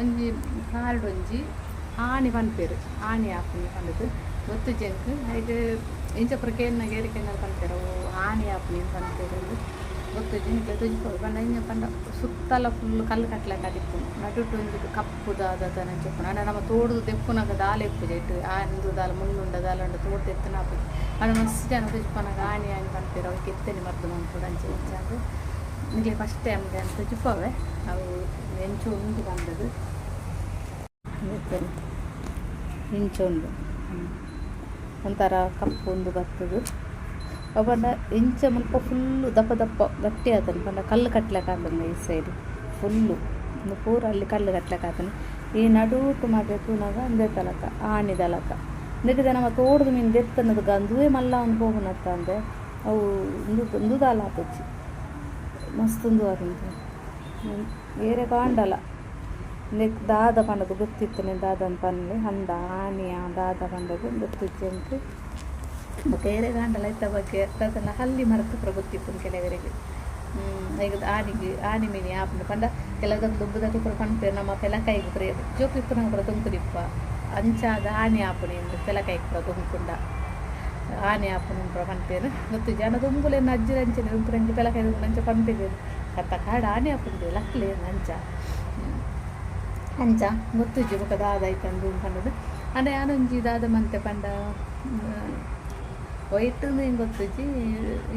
ಒಂಜಿ ಕಾರ್ಡ್ ಒಂಜಿ ಆಣಿ ಪನ್ಪೇರು ಆಣಿ ಆಪುನಿ ಪಂಡದು ಗೊತ್ತು ಜಂಕ್ ಐದು ಇಂಚ ಪ್ರಕೇನ ಗೇರಿಕೆನ ಪನ್ಪೇರು ಆಣಿ ಆಪುನಿ ಪನ್ಪೇರು ಗೊತ್ತು ಜಂಕ್ ತುಜಿಪೋಡು ಪಂಡ ಇಂಚ ಪಂಡ ಸುತ್ತಲ ಫುಲ್ ಕಲ್ಲು ಕಟ್ಲಕ್ಕೆ ಅದಿಪ್ಪು ನಡುಟು ಒಂಜಿ ಕಪ್ಪು ದಾದ ನಂಚಪ್ಪು ಅಣ್ಣ ನಮ್ಮ ತೋಡುದು ತೆಪ್ಪುನಾಗ ದಾಲ ಎಪ್ಪುಜೆ ಇಟ್ಟು ಆಂದು ದಾಲ ಮುಳ್ಳುಂಡ ದಾಲ ಉಂಡ ತೋಡು ತೆತ್ತನ ಆಪುಜಿ ಅಣ್ಣ ಮಸ್ತ್ ಜನ ತುಜಿಪನಾಗ ಆಣಿ ಆಣಿ ಪನ್ಪೇರು ಅವ್ರಿಗೆ ಎತ್ತನೆ ಮರ್ದು ಮಂಪುಡು ಅಂಚೆ ಇಂಚಾಂದು ನಿಮಗೆ ಫಸ್ಟ್ ಟೈಮ್ಗೆ ಅಂತ ತುಜಿಪವೆ ಅವು ಎಂಚು ಉಂಟು ಬಂದದು ಇಂಚೊಂದು ಒಂಥರ ಕಪ್ಪು ಒಂದು ಬರ್ತದೆ ಅವನ್ನ ಇಂಚ ಮುಲ್ಪ ಫುಲ್ಲು ದಪ್ಪ ದಪ್ಪ ಗಟ್ಟಿ ಆತನು ಬಂದ ಕಲ್ಲು ಕಟ್ಲಿಕ್ಕೆ ಆತನ ಈ ಸೈಡ್ ಫುಲ್ಲು ಒಂದು ಪೂರ ಅಲ್ಲಿ ಕಲ್ಲು ಕಟ್ಲಿಕ್ಕೆ ಆತನು ಈ ನಡುಟು ಮಾಡಬೇಕು ನಾಗ ಅಂದೇ ತಲಕ ಆಣಿದಲಕ ಇದಕ್ಕೆ ನಮ್ಮ ತೋಡ್ದು ಮೀನು ದೆತ್ತನದು ಗಂದುವೆ ಮಲ್ಲ ಒಂದು ಹೋಗುನತ್ತ ಅಂದೆ ಅವು ಒಂದು ದಾಲ ಹಾಕಿ ಮಸ್ತೊಂದು ಅದಂತ ಬೇರೆ ಕಾಂಡಲ್ಲ ನೆಕ್ ದಾದ ಪಂಡದು ಗೊತ್ತಿತ್ತು ನೀನು ದಾದನ ಪನ್ಲೆ ಅಂದ ಆನಿಯ ದಾದ ಪಂಡದು ಗೊತ್ತಿತ್ತು ಅಂತ ಬೇರೆ ಗಾಂಡಲ ಇತ್ತ ಬಗ್ಗೆ ಅದನ್ನು ಹಲ್ಲಿ ಮರತ್ತು ಕೂಡ ಗೊತ್ತಿತ್ತು ಕೆಲವರಿಗೆ ಈಗ ಆನಿ ಮೀನಿ ಆಪಣ ಪಂಡ ಕೆಲವೊಂದು ದುಬ್ಬದಕ್ಕೆ ಕೂಡ ಪಂಪೇರು ನಮ್ಮ ಪೆಲಕಾಯಿಗೆ ಕೂಡ ಜೋಕಿತ್ತು ನಾವು ಕೂಡ ತುಂಕುದಿಪ್ಪ ಅಂಚಾದ ಆನಿ ಆಪಣಿ ಎಂದು ಪೆಲಕಾಯಿಗೆ ಕೂಡ ತುಂಕುಂಡ ಆನೆ ಆಪಣಿ ಕೂಡ ಪಂಪೇರು ಗೊತ್ತು ಜನ ತುಂಬುಲೇನು ಅಜ್ಜಿ ಅಂಚನೆ ಉಂಪುರಂಜಿ ಪೆಲಕಾಯಿ ಅಂಚ ಪಂಪಿಗೆ ಕತ್ತ ಕಾಡು ಆನೆ ಆಪಣಿದೆ ಲಕ್ಲೇನು ಅಂಚ ಗೊತ್ತುಜ್ಜಿ ಮುಖ ದಾದ ಐತಂದು ಪಂಡದು ಅಂದರೆ ಆನೊಂಜಿ ದಾದ ಮಂತೆ ಪಂಡ ವೈಟ್ ಹಿಂಗೆ ಗೊತ್ತುಜ್ಜಿ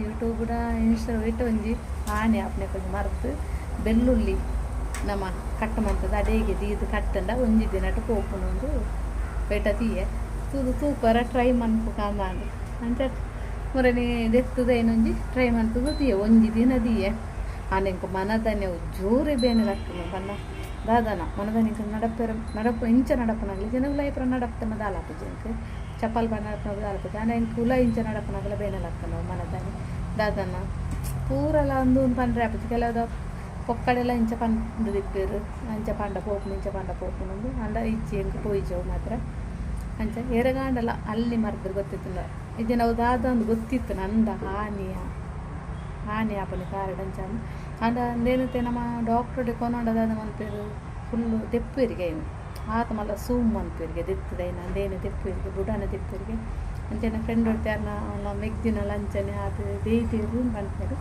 ಯೂಟ್ಯೂಬ್ ಕೂಡ ಇನ್ಸ್ಟಾ ವೈಟ್ ಒಂಜಿ ಆನೆ ಆಪಣೆ ಕೊಂಚ ಮರೆತು ಬೆಳ್ಳುಳ್ಳಿ ನಮ್ಮ ಕಟ್ಟು ಮಾಡ್ತದೆ ಅಡೇಗೆ ದೀದು ಕಟ್ಟಂಡ ಒಂಜಿ ದಿನಟ್ಟು ಪೋಪುನೊಂದು ವೈಟ ತೀಯೆ ತೂಪರ ಟ್ರೈ ಮನ್ಪು ಕಾಂದಾಂಡು ಅಂಚ ಮುರನಿ ದೆತ್ತದ ಏನೊಂಜಿ ಟ್ರೈ ಮಾಡ್ತದೆ ತೀಯೆ ಒಂಜಿ ದಿನ ದೀಯೆ ಆನೆಂಕು ಮನದನೆ ಜೋರೆ ಬೇನೆ ಕಟ್ಟನು ಬಣ್ಣ ದಾದಾನ ಮನದನಿಕ ನಡಪ ಇಂಚ ನಡಪನಾಗಲಿ ಜನಗಳ ಇಪ್ಪರ ನಡಪ್ತನ ದಾಲಾಪುಜಿ ಅಂಕ ಚಪ್ಪಲ್ ಬಣ್ಣ ನಡಪನ ದಾಲಾಪುಜಿ ಆನೆ ಕುಲ ಇಂಚ ನಡಪನಾಗಲ ಬೇನೆಲಾಗ್ತಾನ ಮನದಾನಿ ದಾದನ ಪೂರಲ ಒಂದು ಪಂಡ್ರೆ ಆಪುಜಿ ಕೆಲವುದ ಪೊಕ್ಕಡೆಲ್ಲ ಇಂಚ ಪಂಡು ದಿಪ್ಪೇರು ಅಂಚ ಪಂಡ ಪೋಪು ಇಂಚ ಪಂಡ ಪೋಪುನೊಂದು ಅಂಡ ಇಚ್ಚಿ ಎಂಕ ಪೋಯಿಜವು ಮಾತ್ರ ಅಂಚ ಎರಗಾಂಡಲ್ಲ ಅಲ್ಲಿ ಮರದ್ರು ಗೊತ್ತಿತ್ತು ಇದು ನಾವು ದಾದ ಒಂದು ಗೊತ್ತಿತ್ತು ನಂದ ಹಾನಿ ಆಪನಿ ಕಾರಣ ಅಂಚ ಅಂಡ ಅಂದೇನತೆ ನಮ್ಮ ಡಾಕ್ಟರ್ ಕೊನೊಂಡದಾದ ಮನ್ಪೇರು ಫುಲ್ಲು ತೆಪ್ಪೇರಿಗೆ ಏನು ಆತ ಮಲ್ಲ ಸೂಮ್ ಮನ್ಪೇರಿಗೆ ದೆತ್ತದೈನ ಅಂದೇನು ತೆಪ್ಪೇರಿಗೆ ಬುಡಾನ ತೆಪ್ಪೇರಿಗೆ ಅಂಚನೆ ಫ್ರೆಂಡ್ ಹೊಡ್ತಾರನ ಅವನ ಮೆಗ್ದಿನ ಲಂಚನೆ ಅದು ದೇಯ್ತೀರು ಮನ್ಪೇರು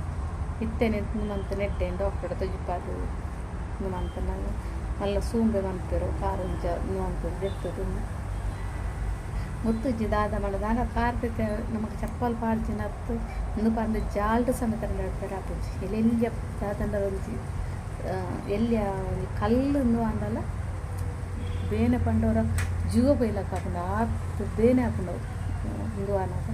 ಇತ್ತೇನೆ ಮಂತ್ ನೆಟ್ಟೇನು ಡಾಕ್ಟರ್ ತೊಜಿಪಾದು ಮಂತ ನಾನು ಮಲ್ಲ ಸೂಂಬೆ ಮನ್ಪೇರು ಕಾರಂಚ ಮಂಪೇರು ದೆತ್ತದು ಮುತ್ತುಜ್ಜಿ ದಾದ ಮಾಡೋದಾಗ ಕಾರ್ತಿಕ ನಮಗೆ ಚಪ್ಪಲ್ ಪಾಡ್ಜಿನ ಹತ್ತು ಒಂದು ಪಂದು ಜಾಲ್ಡು ಸಮೇತ ನಡ್ತಾರೆ ಆಪುಜಿ ಎಲ್ಲಿ ದಾದಂಡ ಒಂಜಿ ಎಲ್ಲಿ ಕಲ್ಲು ಅಂದಲ್ಲ ಬೇನೆ ಪಂಡವರ ಜೀವ ಬೈಲಕ್ಕೆ ಹಾಕೊಂಡು ಆತು ಬೇನೆ ಹಾಕೊಂಡವು ಒಂದು ಅನಾಗ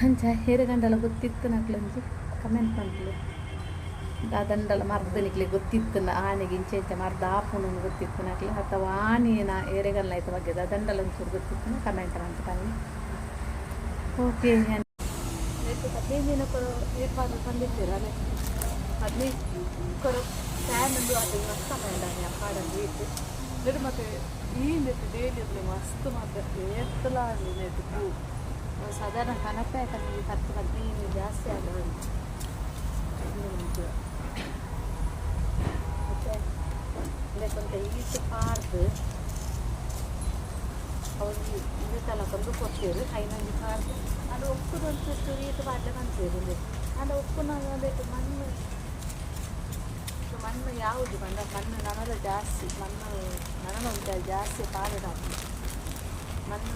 ಅಂಚ ಹೇರಗಂಡಲ ಗೊತ್ತಿತ್ತು ನಕ್ಲಂಜಿ ಕಮೆಂಟ್ ಮಾಡ್ಲಿ ದಾದಂಡಲ ಮರ್ದನಿಕ್ಲಿ ಗೊತ್ತಿತ್ತು ಆನೆಗೆ ಇಂಚೆ ಇಂಚೆ ಮರ್ದ ಆಪುನು ಗೊತ್ತಿತ್ತು ನಕ್ಲಿ ಅಥವಾ ಆನೆನ ಏರೆಗಲ್ಲ ಆಯ್ತು ಬಗ್ಗೆ ದಾದಂಡಲ ಒಂಚೂರು ಗೊತ್ತಿತ್ತು ಕಮೆಂಟ್ ಅಂತ ಬನ್ನಿ ಓಕೆ 15 ದಿನ ಏರ್ಪಾಡು ತಂದಿದ್ದೀರ ಅಲ್ಲೇ 15 ಕೊರೋ ಫ್ಯಾನ್ ಒಂದು ಅದು ಮಸ್ತ್ ಕಂಡಾನೆ ಅಪ್ಪಾಡಲ್ಲಿ ಇತ್ತು ಇದು ಮತ್ತೆ ಈ ನೆತ್ತು ಡೈಲಿ ಇರಲಿ ಮಸ್ತ್ ಮಾತಾಡ್ತೀವಿ ಎತ್ತಲ ನೆತ್ತು ಸಾಧಾರಣ ಕನಪ ಯಾಕಂದ್ರೆ 10-15 ಜಾಸ್ತಿ ಆಗೋದು ಮತ್ತೆ ಕೊಂತ ಈಟು ಪಾಡ್ದು ಅವ್ರಿಗೆ ಇದು ತಲ ಬಂದು ಕೊಡ್ತೀರಿ ಐನೊಂದು ಪಾಡ್ದು ಅದು ಒಪ್ಪುದಂತೂ ಈಟು ಪಾಡ್ಲೆ ಕಾಣ್ತೀರಿ ಅದು ಒಪ್ಪುನಾಗ ಅದಕ್ಕೆ ಮಣ್ಣು ಯಾವುದು ಬಂದ ಮಣ್ಣು ನನಗೆ ಜಾಸ್ತಿ ಮಣ್ಣು ನನಗೆ ಉಂಟು ಜಾಸ್ತಿ ಪಾಡದ ಮಣ್ಣು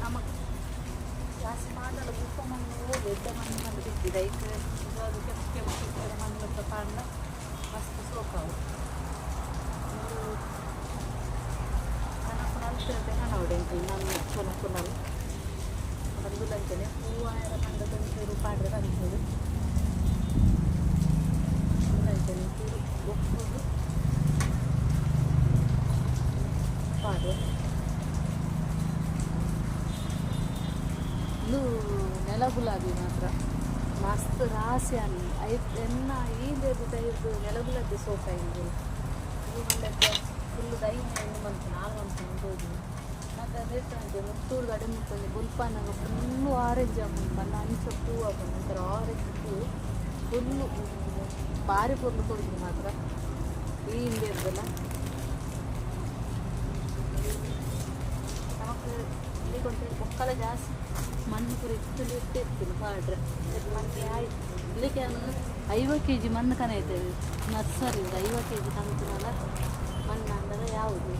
ನಮಗೆ ಜಾಸ್ತಿ ಮಾಡಲು ಉಪ್ಪ ಮಣ್ಣು ದೊಡ್ಡ ಮಣ್ಣು ನಮಗೆ ಸಿಕ್ಕಿದೆ ಈಗ ಅದು ಕೆಂಪು ಮಣ್ಣು ಪಾಂಡ ಮಸ್ತ್ ಸೋಕಾವು ನನ್ನಪ್ಪನಲ್ತಿರುತ್ತೆ ಹಣ ಹೊಡೆಂಟು ನನ್ನ ಪುನಲ್ ಬಂದುಲಂಚನೆ ಹೂವಾಯರ ಮಂಡದಂಚೂರು ಪಾಡ್ರೆ ಬಂದಿದ್ದು ಲಂಚನೆ ಚೂರು ಒಪ್ಪುದು ಪಾಡು ಇದು ನೆಲ ಗುಲಾಬಿ ಮಾತ್ರ ಮಸ್ತ್ ರಾಸಿ ಅನ್ನ ಎನ್ನ ಈಂದು ತೈದು ನೆಲ ಗುಲಾಬಿ ಸೋಫಾ ಇಂದು ಇದು ಮಂಡಕ್ಕೆ ಫುಲ್ಲು ದೈನ ಹೆಣ್ಣು ಬಂತು 4 ಮಂತ್ ಹೋಗಿ ಮತ್ತು ಅದೇಟಂತೆ ಮುತ್ತೂರು ಗಡೆ ಮುತ್ತಂದು ಗುಲ್ಪಾನಾಗ ಫುಲ್ಲು ಆರೆಂಜ್ ಬಂದ ಅಂಚ ಹೂವು ಬಂದು ಒಂಥರ ಆರೆಂಜ್ ಹೂವು ಫುಲ್ಲು ಭಾರಿ ಪೊರ್ಲು ಕೊಡಿದ್ರು ಮಾತ್ರ ಈ ಹಿಂದೆ ಬರ್ತದಲ್ಲ ನಮಗೆ ಇಲ್ಲಿ ಕೊಂಡ್ರೆ ಮಕ್ಕಳ ಜಾಸ್ತಿ ಮಣ್ಣು ಕೂಡ ಇರ್ತಿರ್ತೀನಿ ಪಾಡ್ರೆ ಮಣ್ಣೆ ಆಯ್ತು ಇಲ್ಲಿಗೆ 50 kg ಮಣ್ಣು ಕನ ಇದ್ದೇವೆ ನರ್ಸರಿಂದ 50 kg ತಂತನಲ್ಲ ಮಣ್ಣು ಅಂದರೆ ಯಾವುದು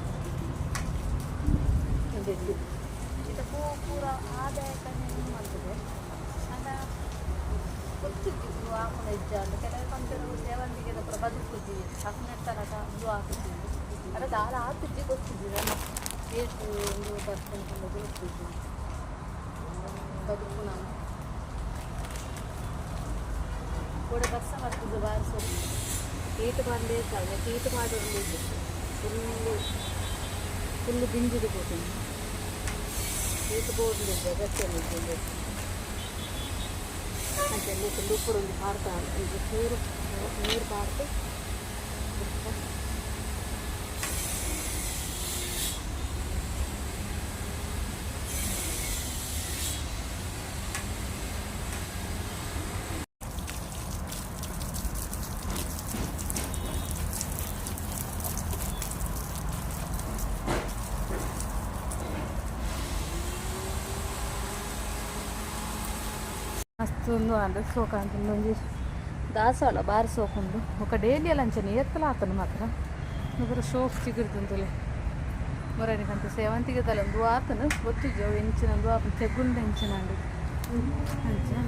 ಇದಕ್ಕೂ ಪೂರ ಆದಾಯಕನೇ ಇದು ಮಾಡ್ತದೆ ಅಂದ ಗೊತ್ತಿದ್ದು ಆಮೂಲ ಹೆಜ್ಜ ಅಂತ ಕೆಲವು ಕಂಪನಿ ಸೇವಂತಿಗೆ ಪೂರ ಬದುಕುತ್ತೀವಿ 18 ತನಕ ಇದು ಹಾಕುತ್ತೀವಿ ಅದಕ್ಕೆ ಆತಿಜ್ಜಿ ಗೊತ್ತಿದ್ದೀವಿ ನಮ್ಮ ಎಷ್ಟು ಒಂದು ಪರ್ಸೆಂಟ್ ಗೊತ್ತಿದ್ದೀವಿ ಬದುಕು ನಾವು ಕೂಡ ಬರ್ಸ ಮಾಡ್ತಿದ್ದು ಬಾರಿಸೋದು ಟೀಟ್ ಮಾಡಲೇ ಇರ್ತಾವೆ ಟೀಟ್ ಮಾಡೋದು ಫುಲ್ಲು ಬಿಂಜಿದು ಹೋಗ್ತೀನಿ ಟೀಟ್ ಬೋರ್ಡ್ಲಿದ್ದೆ ಗಟ್ಟಿಯಲ್ಲಿದ್ದೆ ಅಂತೆಲ್ಲ ಫುಲ್ ಉಪ್ಪುರುಂದು ಪಾರ್ತಾ ಇದು ನೀರು ಪಾರ್ತು మస్తు అంటే సోకాంతుంది దాసాల బారి సోకుండు ఒక డైలీ లంచని ఎత్తలా అతను మాత్రం నువ్వు షోక్ చిగురుతుందిలే మరి ఆయనకంత సేవంతికి తలందు ఆతను ఒత్తి ఎంచినందు అతను తెగుండు ఎంచినండు మంచిగా